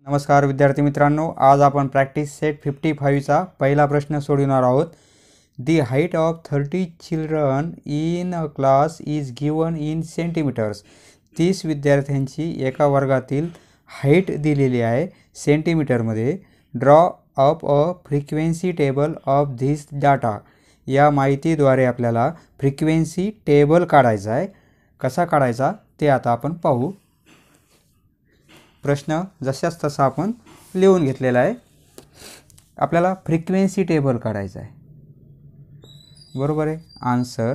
नमस्कार विद्यार्थी मित्रांनो, आज आपण प्रॅक्टिस सेट 55चा पहिला प्रश्न सोडवणार आहोत. The height of 30 children in a class is given in centimeters. 30 विद्यार्थ्यांची एका वर्गातील हाईट दिलेली आहे सेंटीमीटरमध्ये. Draw up a frequency table of this data. या माहितीद्वारे आपल्याला फ्रिक्वेन्सी टेबल काढायचा आहे. कसा काढायचा ते आता आपण पाहू. प्रश्न जशाच तसा आपण लिहून घेतलेला आहे. आपल्याला फ्रिक्वेन्सी टेबल काढायचा आहे, बरोबर आहे. आन्सर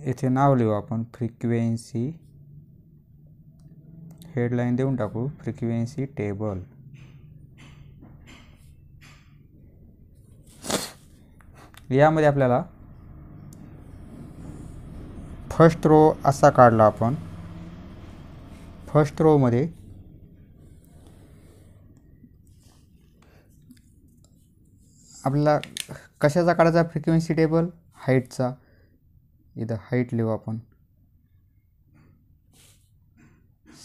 इथे नाव लिहू आपण, फ्रिक्वेन्सी. हेडलाईन देऊन टाकू फ्रिक्वेन्सी टेबल. यामध्ये आपल्याला फर्स्ट रो असा काढला आपण. फर्स्ट रो मध्ये आपल्याला कशाचा काढायचा फ्रिक्वेन्सी टेबल? हाईटचा. इथं हाईट लिहू आपण,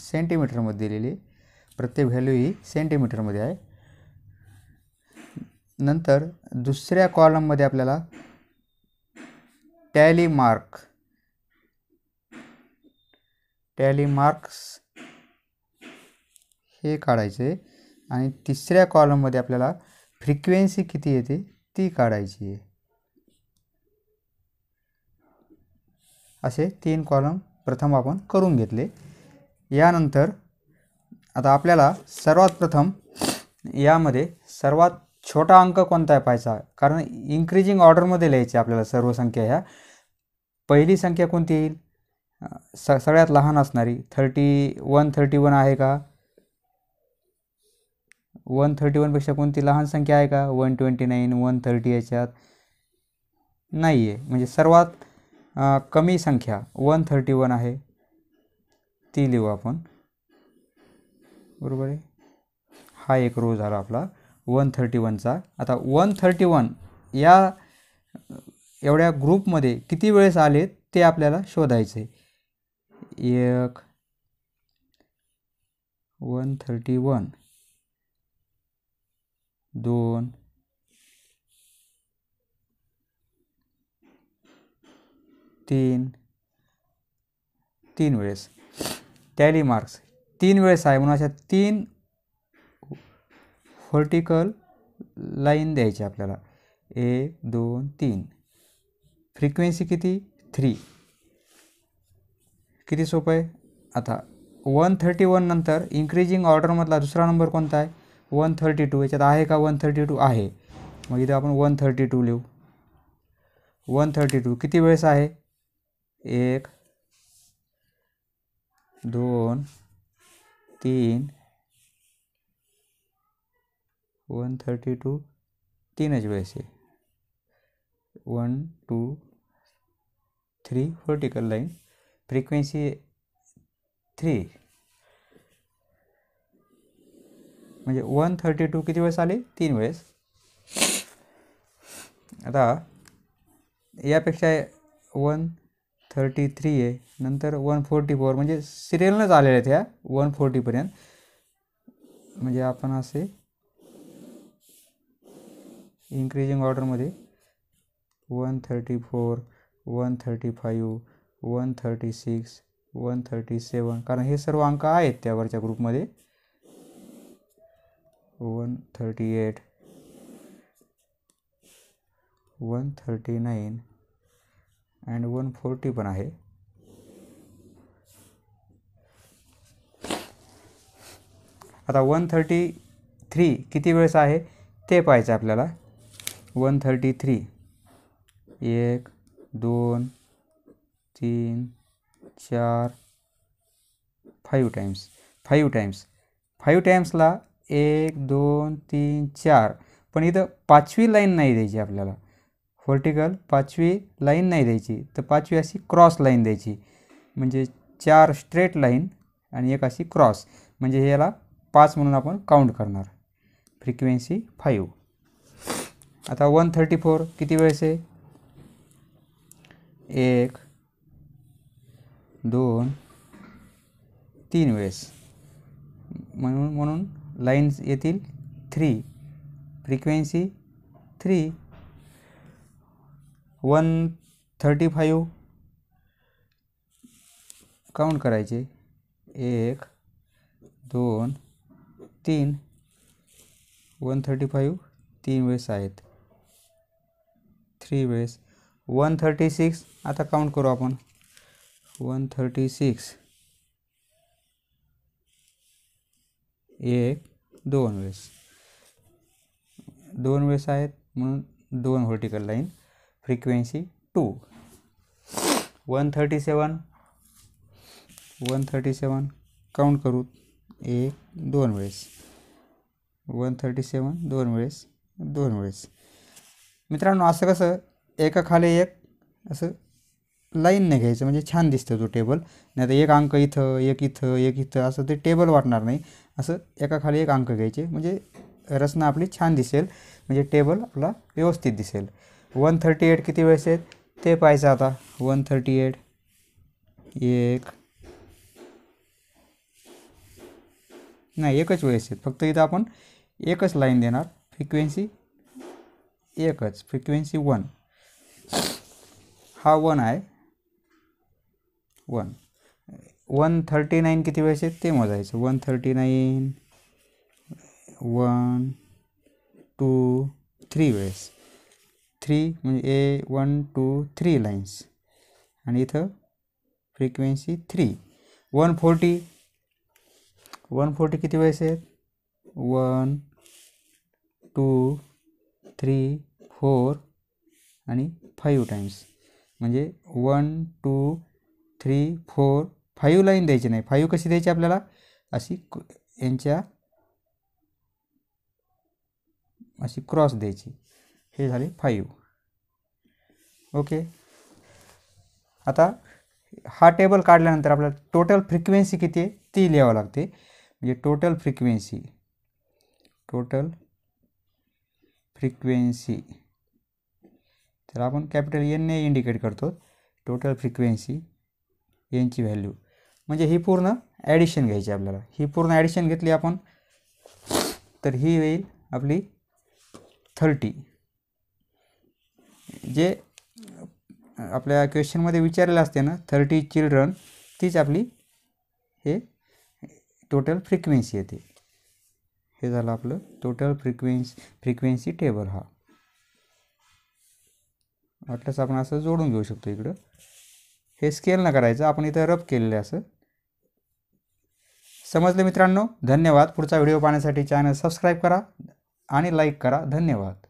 सेंटीमीटरमध्ये दिलेली. प्रत्येक व्हॅल्यू ही सेंटीमीटरमध्ये आहे. नंतर दुसऱ्या कॉलममध्ये आपल्याला टॅली मार्क्स हे काढायचे. आणि तिसऱ्या कॉलममध्ये आपल्याला फ्रिक्वेन्सी किती येते ती काढायची आहे. असे 3 कॉलम प्रथम आपण करून घेतले. यानंतर आता आपल्याला सर्वात प्रथम यामध्ये सर्वात छोटा अंक कोणता आहे पाहायचा, कारण इन्क्रीजिंग ऑर्डरमध्ये लिहायचे आपल्याला सर्व संख्या. ह्या पहिली संख्या कोणती येईल? सगळ्यात लहान असणारी 131 आहे का? 131 पेक्षा कोणती लहान संख्या आहे का? 129, 130 याच्यात नाही आहे. म्हणजे सर्वात कमी संख्या 131 आहे, ती लिहू आपण, बरोबर आहे. हा एक रो झाला आपला 131चा. आता 131 या एवढ्या ग्रुपमध्ये किती वेळेस आले ते आपल्याला शोधायचे. 1 131, 2 3 3 वेळेस. टॅली मार्क्स 3 वेळेस आहे म्हणून अशा 3 व्हर्टिकल लाईन द्यायची आपल्याला. 1 2 3. फ्रिक्वेन्सी किती? 3. किती सोपं आहे. आता 131 नंतर इन्क्रीजिंग ऑर्डरमधला दुसरा नंबर कोणता आहे? 132. याच्यात आहे का 132? आहे. मग इथं आपण 132 लिहू. 132 किती वेळेस आहे? 1 2 3. 132 3च वेळेस आहे. 1 2 3 व्हर्टिकल लाईन. फ्रिक्वेन्सी 3 म्हणजे 132 किती वेळेस आले? 3 वेळेस. आता यापेक्षा 133 आहे, नंतर 144, म्हणजे सिरियलनंच आलेल्या आहेत ह्या 140 पर्यंत. म्हणजे आपण असे इन्क्रीजिंग ऑर्डरमध्ये 134, 135, 136, 137, कारण हे सर्व अंक आहेत त्यावरच्या ग्रुपमध्ये. 138, 139 अँड 140 पण आहे. आता 133 किती वेळेस आहे ते पाहायचं आपल्याला. 133 1 2 3 4 5 टाइम्स. 5 टाइम्सला 1 2 3 4. पण इथं 5वी लाईन नाही द्यायची आपल्याला. व्हर्टिकल 5वी लाईन नाही द्यायची, तर 5वी अशी क्रॉस लाईन द्यायची. म्हणजे 4 स्ट्रेट लाईन आणि एक अशी क्रॉस, म्हणजे याला 5 म्हणून आपण काउंट करणार. फ्रिक्वेन्सी 5. आता 134 किती वेळेस आहे? 1 2 3 वेळेस, म्हणून लाईन्स येतील 3, फ्रिक्वेन्सी 3. 135 काउंट करायचे, 1 2 3. 135 3 वेळेस आहेत, 3 वेळेस. 136 आता काउंट करू आपण. 136 1 2 वेळेस, 2 वेळेस आहेत म्हणून 2 व्हर्टिकल लाईन, फ्रिक्वेन्सी 2. 137 काउंट करू, 1 2 वेळेस. 137 2 वेळेस, 2 वेळेस. मित्रांनो, असं कसं एकाखाली एक असं लाईनने घ्यायचं म्हणजे छान दिसतं तो टेबल. नाही तर एक अंक इथं, एक इथं, एक इथं, असं ते टेबल वाटणार नाही. असं एकाखाली एक अंक घ्यायचे म्हणजे रचना आपली छान दिसेल, म्हणजे टेबल आपला व्यवस्थित दिसेल. 138 किती वेळेस आहेत ते पाहायचं आता. 138 1 नाही, एकच वेळेस आहेत. फक्त इथं आपण एकच लाईन देणार, फ्रिक्वेन्सी एकच, फ्रिक्वेन्सी 1. हा 1 आहे, 1. 139 किती वेळेस आहेत ते मोजायचं. 139 1 2 3 वेळेस, 3 म्हणजे 1 2 3 लाईन्स, आणि इथं फ्रिक्वेन्सी 3. 140 किती वेळेस आहेत, 1 2 3 4 आणि 5 टाइम्स, म्हणजे 1 2 3 4 5 लाईन द्यायची नाही. 5 कशी द्यायची आपल्याला, अशी यांच्या अशी क्रॉस द्यायची. हे झाले 5. ओके. आता हा टेबल काढल्यानंतर आपल्याला टोटल फ्रिक्वेन्सी किती आहे ती लिहावं लागते. म्हणजे टोटल फ्रिक्वेन्सी तर आपण कॅपिटल एन ने इंडिकेट करतो. टोटल फ्रिक्वेन्सी यांची व्हॅल्यू म्हणजे ही पूर्ण ॲडिशन घ्यायची आपल्याला. ही पूर्ण ॲडिशन घेतली आपण तर ही येईल आपली 30. जे आपल्या क्वेश्चनमध्ये विचारलेलं असते ना, 30 चिल्ड्रन, तीच आपली हे टोटल फ्रिक्वेन्सी येते. हे झालं आपलं टोटल फ्रिक्वेन्सी टेबल. हा वाटलंच आपण असं जोडून घेऊ शकतो इकडं. हे स्केल न करायचं, आपण इथं रब केलेलं असं. समजलं मित्रांनो? धन्यवाद. पुढचा व्हिडिओ पाहण्यासाठी चॅनल सबस्क्राईब करा आणि लाईक करा. धन्यवाद.